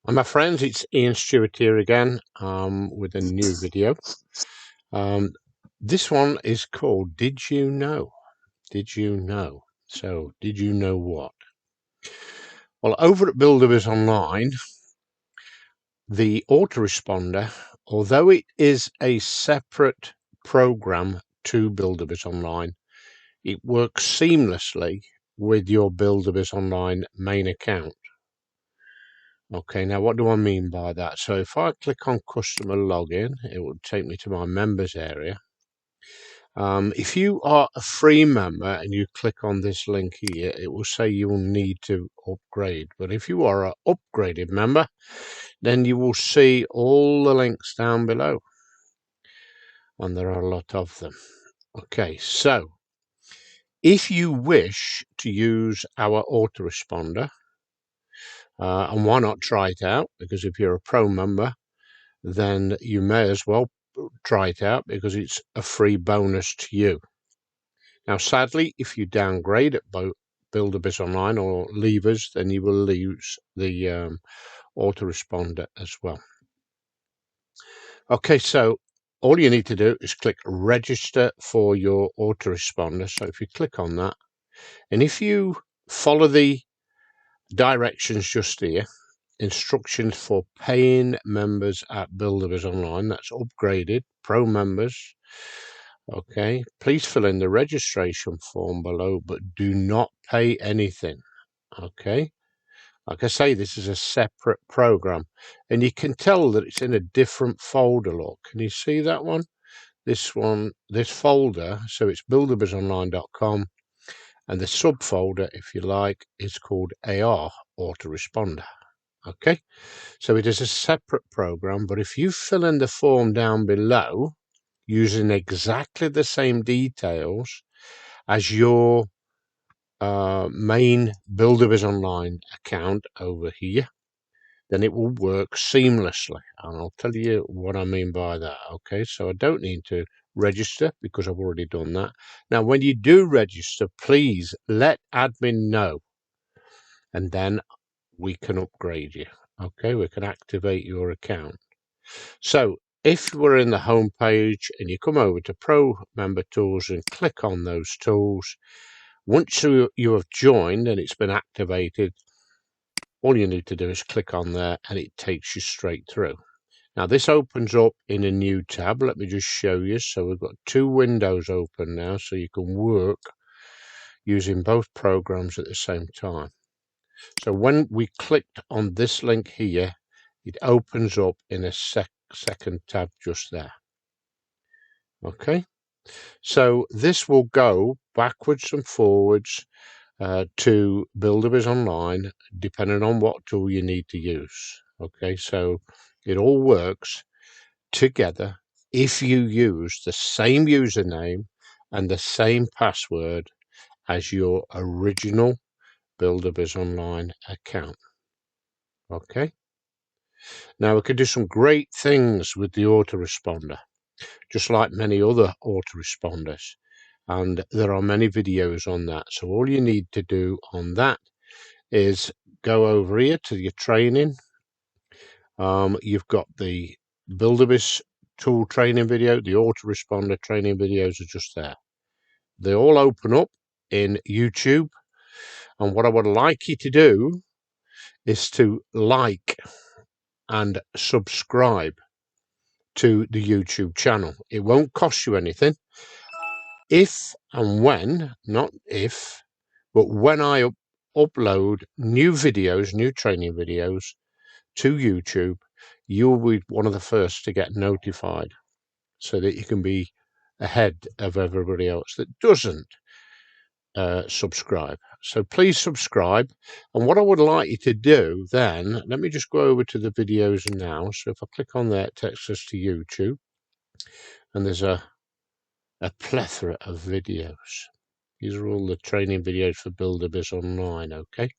Hi my friends, it's Ian Stewart here again with a new video. This one is called Did You Know? Did you know? So, did you know what? Well, over at Buildabizonline, the autoresponder, although it is a separate program to Buildabizonline, it works seamlessly with your Buildabizonline main account. Okay, now what do I mean by that? So if I click on customer login, it will take me to my members area. If you are a free member and you click on this link here, it will say you will need to upgrade. But if you are an upgraded member, then you will see all the links down below. And there are a lot of them. Okay, so if you wish to use our autoresponder, and why not try it out? Because if you're a pro member, then you may as well try it out because it's a free bonus to you. Now, sadly, if you downgrade at Buildabizonline or leave us, then you will lose the autoresponder as well. Okay, so all you need to do is click register for your autoresponder. So if you click on that, and if you follow the directions just here, instructions for paying members at Buildabizonline, that's upgraded pro members. Okay, please fill in the registration form below, but do not pay anything. Okay, like I say, this is a separate program, and you can tell that it's in a different folder. Look, can you see that one? This folder, so it's buildabizonline.com, and the subfolder, if you like, is called AR autoresponder. Okay, so it is a separate program, but if you fill in the form down below using exactly the same details as your main Buildabizonline account over here, then it will work seamlessly. And I'll tell you what I mean by that. Okay, so I don't need to register because I've already done that. Now, when you do register, please let admin know, and then we can upgrade you. Okay, we can activate your account. So if we're in the home page and you come over to Pro Member Tools and click on those tools, once you have joined and it's been activated, all you need to do is click on there and it takes you straight through. Now this opens up in a new tab. Let me just show you. So we've got two windows open now, so you can work using both programs at the same time. So when we clicked on this link here, it opens up in a second tab just there. Okay, so this will go backwards and forwards to Buildabizonline, depending on what tool you need to use. Okay, so it all works together if you use the same username and the same password as your original Buildabizonline account. Okay, now we can do some great things with the autoresponder, just like many other autoresponders, and there are many videos on that. So all you need to do on that is go over here to your training. You've got the Buildabiz tool training video, the autoresponder training videos are just there. They all open up in YouTube, and what I would like you to do is to like and subscribe to the YouTube channel. It won't cost you anything. If and when, not if, but when I upload new videos, new training videos to YouTube, you'll be one of the first to get notified so that you can be ahead of everybody else that doesn't subscribe. So please subscribe. And what I would like you to do then, let me just go over to the videos now. So if I click on there, it takes us to YouTube, and there's a plethora of videos. These are all the training videos for Buildabizonline. Okay,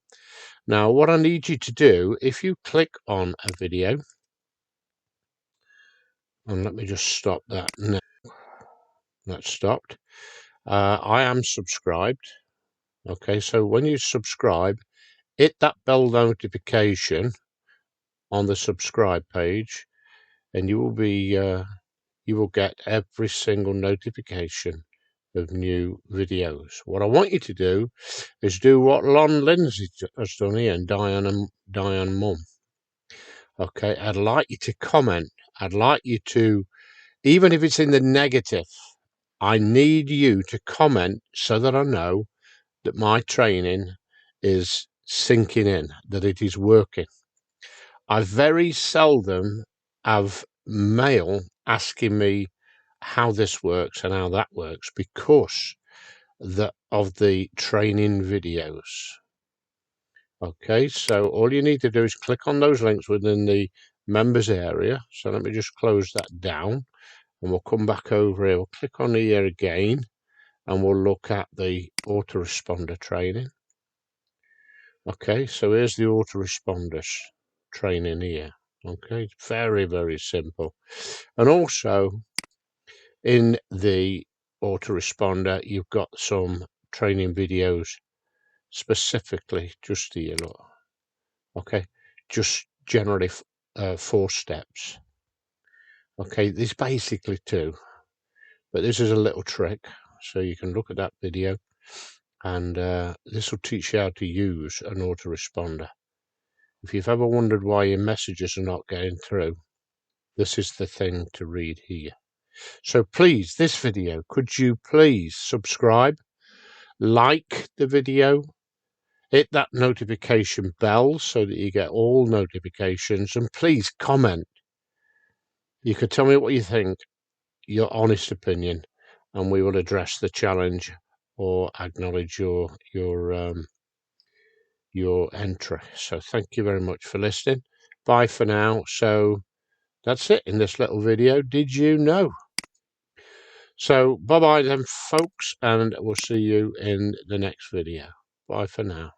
now what I need you to do, if you click on a video, and let me just stop that now. That's stopped. I am subscribed. Okay, so when you subscribe, hit that bell notification on the subscribe page, and you will get every single notification of new videos. What I want you to do is do what Lon Lindsay has done here, and Diane Mum. Okay, I'd like you to comment. I'd like you to, even if it's in the negative, I need you to comment so that I know that my training is sinking in, that it is working. I very seldom have mail asking me how this works and how that works because of the training videos. Okay, so all you need to do is click on those links within the members area. So let me just close that down, and we'll come back over here. We'll click on here again, and we'll look at the autoresponder training. Okay, so here's the autoresponders training here. Okay, very, very simple. And also in the autoresponder, you've got some training videos specifically just here, look. Okay, just generally 4 steps. Okay, there's basically 2, but this is a little trick, so you can look at that video, and this will teach you how to use an autoresponder. If you've ever wondered why your messages are not getting through, this is the thing to read here. So please, this video, could you please subscribe, like the video, hit that notification bell so that you get all notifications, and please comment. You can tell me what you think, your honest opinion, and we will address the challenge or acknowledge your entry. So thank you very much for listening. Bye for now. So that's it in this little video. Did you know? So bye bye then, folks, and we'll see you in the next video. Bye for now.